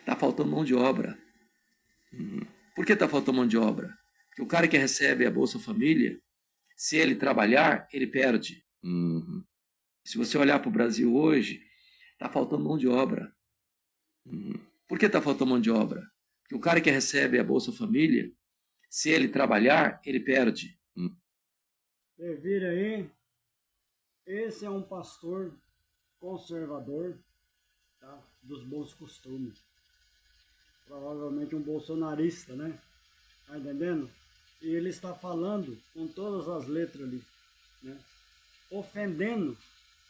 Tá faltando mão de obra. Por que tá faltando mão de obra? Porque o cara que recebe a Bolsa Família, se ele trabalhar, ele perde. Se você olhar para o Brasil hoje, tá faltando mão de obra. Por que tá faltando mão de obra? Porque o cara que recebe a Bolsa Família, se ele trabalhar, ele perde. Você vira aí, esse é um pastor conservador, tá? Dos bons costumes. Provavelmente um bolsonarista, né? Tá entendendo? E ele está falando com todas as letras ali, né? Ofendendo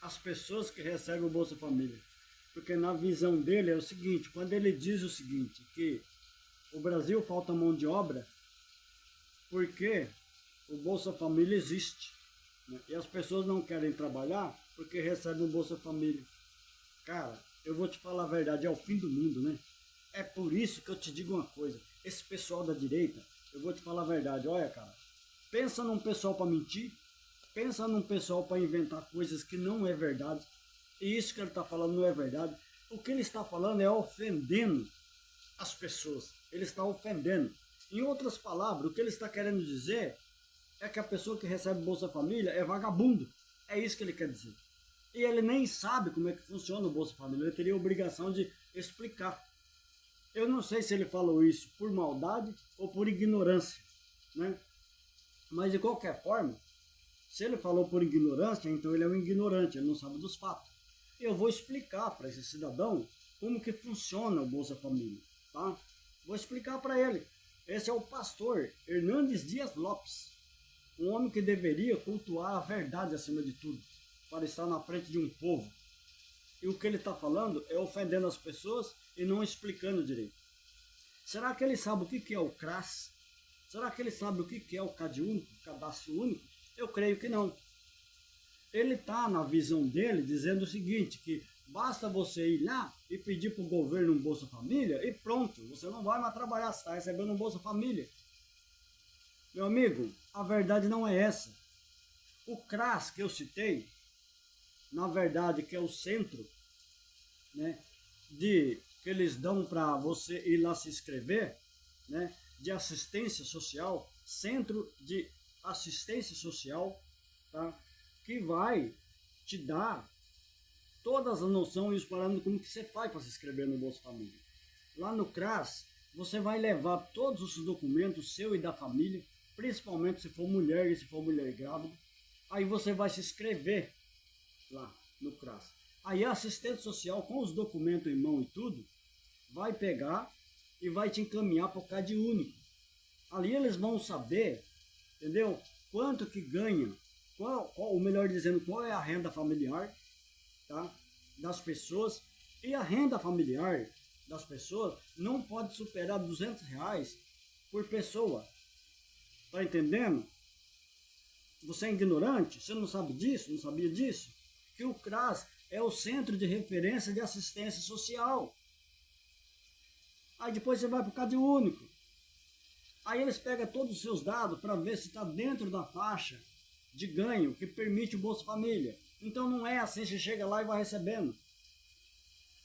as pessoas que recebem o Bolsa Família. Porque na visão dele é o seguinte, quando ele diz o seguinte, que o Brasil falta mão de obra, porque o Bolsa Família existe, né? E as pessoas não querem trabalhar porque recebem o Bolsa Família. Cara, eu vou te falar a verdade, é o fim do mundo, né? É por isso que eu te digo uma coisa, esse pessoal da direita, eu vou te falar a verdade, olha, cara, pensa num pessoal para mentir, pensa num pessoal para inventar coisas que não é verdade, e isso que ele está falando não é verdade. O que ele está falando é ofendendo as pessoas, ele está ofendendo. Em outras palavras, o que ele está querendo dizer é que a pessoa que recebe Bolsa Família é vagabundo, é isso que ele quer dizer. E ele nem sabe como é que funciona o Bolsa Família, ele teria a obrigação de explicar. Eu não sei se ele falou isso por maldade ou por ignorância, né? Mas de qualquer forma, se ele falou por ignorância, então ele é um ignorante, ele não sabe dos fatos. Eu vou explicar para esse cidadão como que funciona o Bolsa Família, tá? Vou explicar para ele. Esse é o pastor Hernandes Dias Lopes, um homem que deveria cultuar a verdade acima de tudo, para estar na frente de um povo. E o que ele está falando é ofendendo as pessoas e não explicando direito. Será que ele sabe o que é o CRAS? Será que ele sabe o que é o CAD único, cadastro único? Eu creio que não. Ele está na visão dele dizendo o seguinte, que basta você ir lá e pedir para o governo um Bolsa Família e pronto, você não vai mais trabalhar, você está recebendo um Bolsa Família. Meu amigo, a verdade não é essa. O CRAS que eu citei, na verdade que é o centro, né, que eles dão para você ir lá se inscrever, né, de assistência social, centro de assistência social, tá, que vai te dar todas as noções e os parâmetros como que você faz para se inscrever no Bolsa Família. Lá no CRAS, você vai levar todos os documentos seu e da família, principalmente se for mulher e se for mulher grávida. Aí você vai se inscrever lá no CRAS. Aí a assistente social, com os documentos em mão e tudo, vai pegar e vai te encaminhar para o CAD único. Ali eles vão saber, entendeu? Quanto que ganha, ou melhor dizendo, qual é a renda familiar, tá, das pessoas. E a renda familiar das pessoas não pode superar R$ 200 por pessoa. Tá entendendo? Você é ignorante? Você não sabe disso? Não sabia disso? Que o CRAS é o Centro de Referência de Assistência Social. Aí depois você vai para o CAD único. Aí eles pegam todos os seus dados para ver se está dentro da faixa de ganho que permite o Bolsa Família. Então não é assim, você chega lá e vai recebendo.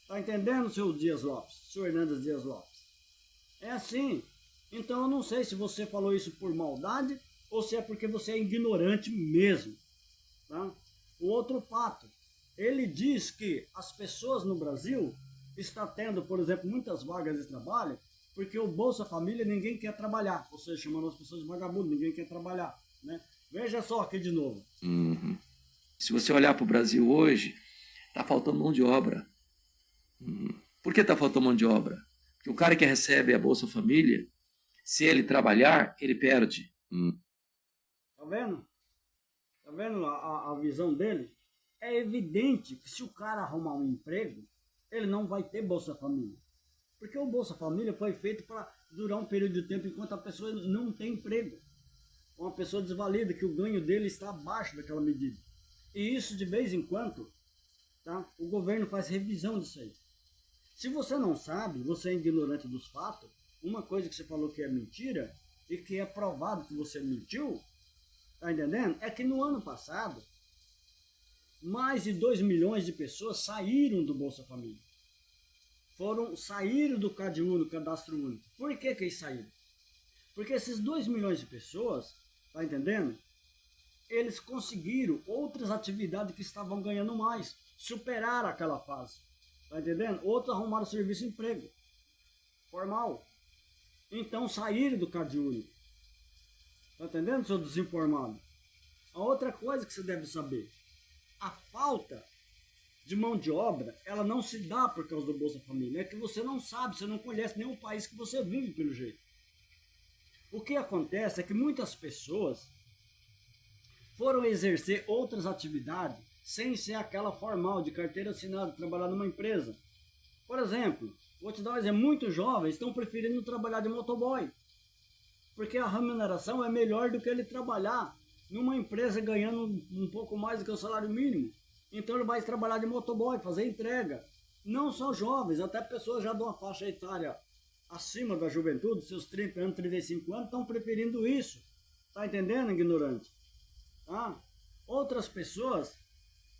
Tá entendendo, seu Dias Lopes? Seu Hernandes Dias Lopes? É assim. Então eu não sei se você falou isso por maldade ou se é porque você é ignorante mesmo. Tá? O outro fato, ele diz que as pessoas no Brasil estão tendo, por exemplo, muitas vagas de trabalho porque o Bolsa Família ninguém quer trabalhar, ou seja, chamando as pessoas de vagabundo, ninguém quer trabalhar, né? Veja só aqui de novo. Se você olhar para o Brasil hoje, tá faltando mão de obra. Por que tá faltando mão de obra? Porque o cara que recebe a Bolsa Família, se ele trabalhar, ele perde. Tá vendo? Tá vendo a visão dele? É evidente que se o cara arrumar um emprego, ele não vai ter Bolsa Família. Porque o Bolsa Família foi feito para durar um período de tempo enquanto a pessoa não tem emprego. Uma pessoa desvalida, que o ganho dele está abaixo daquela medida. E isso de vez em quando, tá? O governo faz revisão disso aí. Se você não sabe, você é ignorante dos fatos, uma coisa que você falou que é mentira e que é provado que você mentiu, tá entendendo? É que no ano passado, mais de 2 milhões de pessoas saíram do Bolsa Família. saíram do CAD único, cadastro único. Por que eles saíram? Porque esses 2 milhões de pessoas, tá entendendo? Eles conseguiram outras atividades que estavam ganhando mais, superaram aquela fase, tá entendendo? Outros arrumaram serviço e emprego formal. Então saíram do CAD único. Tá entendendo, seu desinformado? A outra coisa que você deve saber, a falta de mão de obra, ela não se dá por causa do Bolsa Família. É que você não sabe, você não conhece nenhum país que você vive pelo jeito. O que acontece é que muitas pessoas foram exercer outras atividades sem ser aquela formal de carteira assinada, trabalhar numa empresa. Por exemplo, vou te dar um exemplo, muitos jovens estão preferindo trabalhar de motoboy, porque a remuneração é melhor do que ele trabalhar numa empresa ganhando um pouco mais do que o salário mínimo. Então ele vai trabalhar de motoboy, fazer entrega. Não só jovens, até pessoas já de uma faixa etária acima da juventude, seus 30 anos, 35 anos, estão preferindo isso. Tá entendendo, ignorante? Tá? Outras pessoas,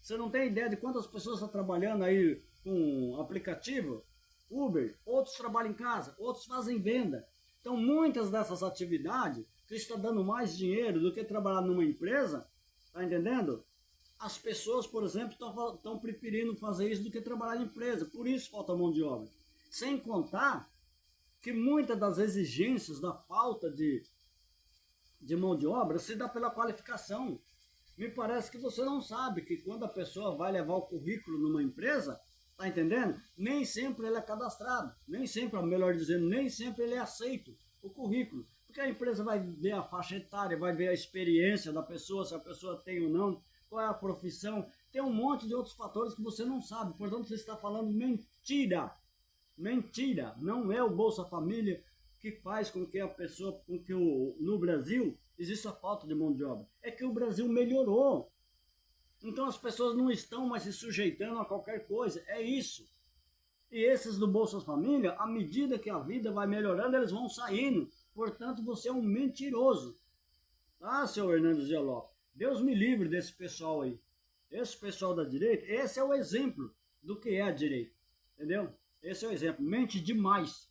você não tem ideia de quantas pessoas estão trabalhando aí com aplicativo, Uber, outros trabalham em casa, outros fazem venda. Então muitas dessas atividades que estão dando mais dinheiro do que trabalhar numa empresa, tá entendendo? As pessoas, por exemplo, estão preferindo fazer isso do que trabalhar em empresa. Por isso falta mão de obra. Sem contar que muitas das exigências da falta de mão de obra se dá pela qualificação. Me parece que você não sabe que quando a pessoa vai levar o currículo numa empresa, tá entendendo? Nem sempre ele é cadastrado. Nem sempre, melhor dizendo, nem sempre ele é aceito, o currículo. Porque a empresa vai ver a faixa etária, vai ver a experiência da pessoa, se a pessoa tem ou não, qual é a profissão, tem um monte de outros fatores que você não sabe, portanto você está falando mentira. Mentira, não é o Bolsa Família que faz com que a pessoa, no Brasil exista falta de mão de obra. É que o Brasil melhorou. Então as pessoas não estão mais se sujeitando a qualquer coisa, é isso. E esses do Bolsa Família, à medida que a vida vai melhorando, eles vão saindo. Portanto, você é um mentiroso. Ah, seu Hernando Zioló, Deus me livre desse pessoal aí. Esse pessoal da direita, esse é o exemplo do que é a direita. Entendeu? Esse é o exemplo. Mente demais.